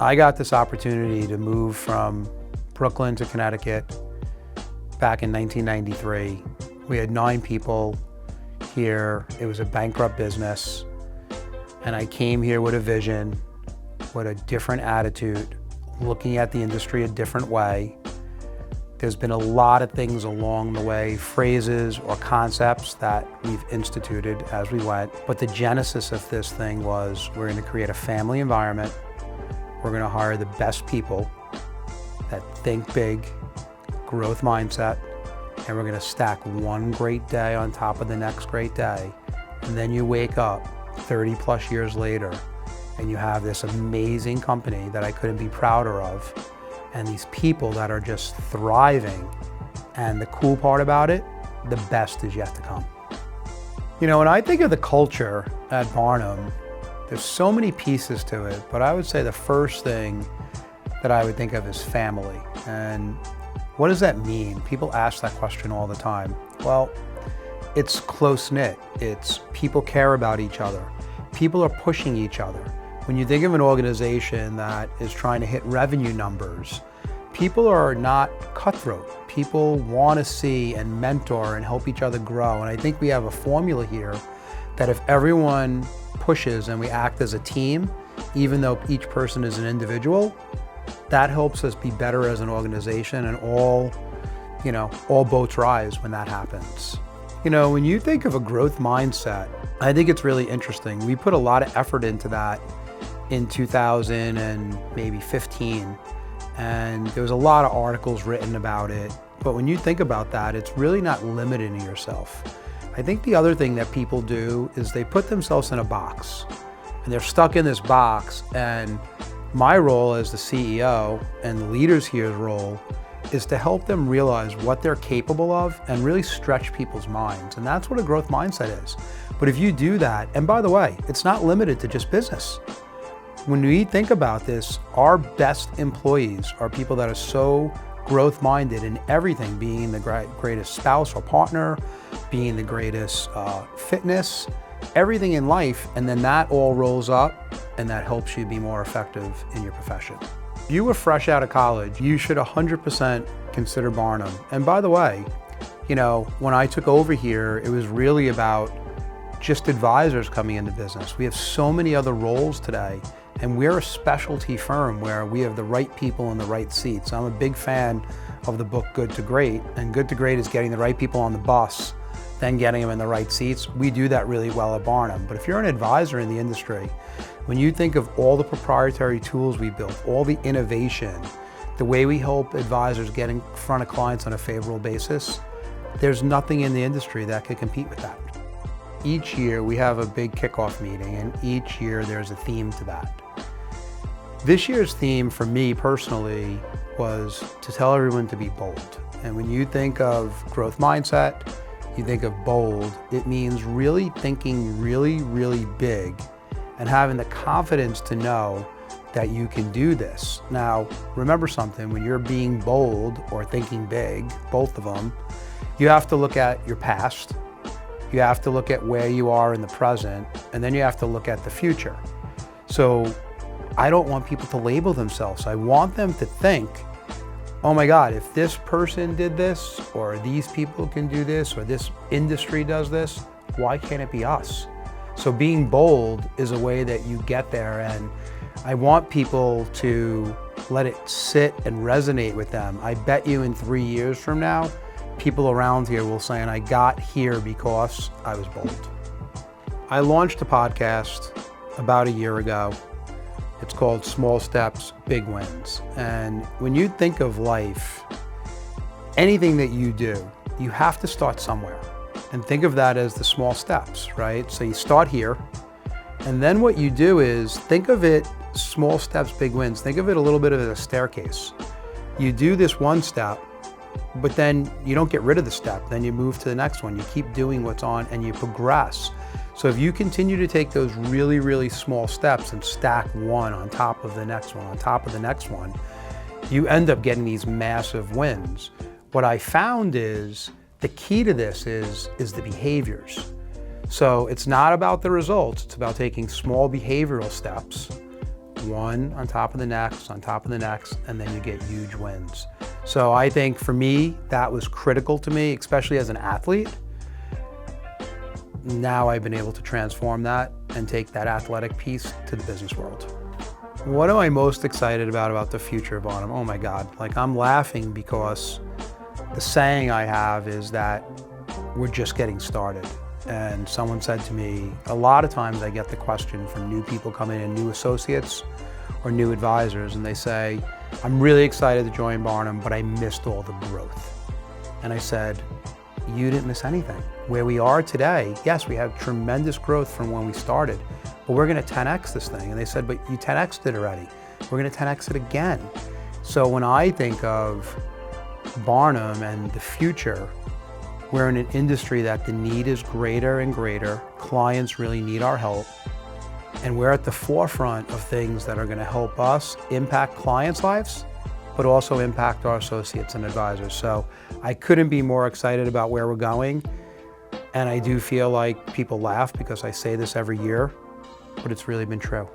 I got this opportunity to move from Brooklyn to Connecticut back in 1993. We had 9 people here. It was a bankrupt business. And I came here with a vision, with a different attitude, looking at the industry a different way. There's been a lot of things along the way, phrases or concepts that we've instituted as we went. But the genesis of this thing was we're going to create a family environment. We're going to hire the best people that think big, growth mindset, and we're going to stack one great day on top of the next great day. And then you wake up 30 plus years later and you have this amazing company that I couldn't be prouder of, and these people that are just thriving. And the cool part about it, the best is yet to come. You know, when I think of the culture at Barnum, there's so many pieces to it, but I would say the first thing that I would think of is family. And what does that mean? People ask that question all the time. Well, it's close-knit. It's people care about each other. People are pushing each other. When you think of an organization that is trying to hit revenue numbers, people are not cutthroat. People want to see and mentor and help each other grow. And I think we have a formula here that if everyone pushes and we act as a team, even though each person is an individual, that helps us be better as an organization, and all boats rise when that happens. You know, when you think of a growth mindset, I think it's really interesting. We put a lot of effort into that in 2000 and maybe 15, and there was a lot of articles written about it. But when you think about that, it's really not limiting yourself. I think the other thing that people do is they put themselves in a box, and they're stuck in this box. And my role as the CEO and the leaders here's role is to help them realize what they're capable of and really stretch people's minds. And that's what a growth mindset is. But if you do that, and by the way, it's not limited to just business. When we think about this, our best employees are people that are so growth minded in everything, being the greatest spouse or partner, being the greatest fitness, everything in life. And then that all rolls up and that helps you be more effective in your profession. If you were fresh out of college, you should 100% consider Barnum. And by the way, you know, when I took over here, it was really about just advisors coming into business. We have so many other roles today, and we're a specialty firm where we have the right people in the right seats. I'm a big fan of the book Good to Great, and Good to Great is getting the right people on the bus, then getting them in the right seats. We do that really well at Barnum. But if you're an advisor in the industry, when you think of all the proprietary tools we built, all the innovation, the way we help advisors get in front of clients on a favorable basis, there's nothing in the industry that could compete with that. Each year we have a big kickoff meeting, and each year there's a theme to that. This year's theme for me personally was to tell everyone to be bold. And when you think of growth mindset, you think of bold, it means really thinking really, really big and having the confidence to know that you can do this. Now, remember something, when you're being bold or thinking big, both of them, you have to look at your past, you have to look at where you are in the present, and then you have to look at the future. So I don't want people to label themselves. I want them to think, oh my God, if this person did this, or these people can do this, or this industry does this, why can't it be us? So being bold is a way that you get there, and I want people to let it sit and resonate with them. I bet you in 3 years from now, people around here will say, and I got here because I was bold. I launched a podcast about a year ago. It's called Small Steps, Big Wins. And when you think of life, anything that you do, you have to start somewhere. And think of that as the small steps, right? So you start here, and then what you do is think of it, small steps, big wins. Think of it a little bit as a staircase. You do this one step, but then you don't get rid of the step. Then you move to the next one. You keep doing what's on and you progress. So if you continue to take those really, really small steps and stack one on top of the next one, on top of the next one, you end up getting these massive wins. What I found is the key to this is the behaviors. So it's not about the results, it's about taking small behavioral steps one on top of the next, on top of the next, and then you get huge wins. So I think for me, that was critical to me, especially as an athlete. Now I've been able to transform that and take that athletic piece to the business world. What am I most excited about the future of Barnum? Oh my God, like I'm laughing because the saying I have is that we're just getting started. And someone said to me, a lot of times I get the question from new people coming in, new associates or new advisors, and they say, I'm really excited to join Barnum, but I missed all the growth. And I said, you didn't miss anything. Where we are today, yes, we have tremendous growth from when we started, but we're gonna 10X this thing. And they said, but you 10X'd it already. We're gonna 10X it again. So when I think of Barnum and the future, we're in an industry that the need is greater and greater. Clients really need our help. And we're at the forefront of things that are gonna help us impact clients' lives, but also impact our associates and advisors. So I couldn't be more excited about where we're going. And I do feel like people laugh because I say this every year, but it's really been true.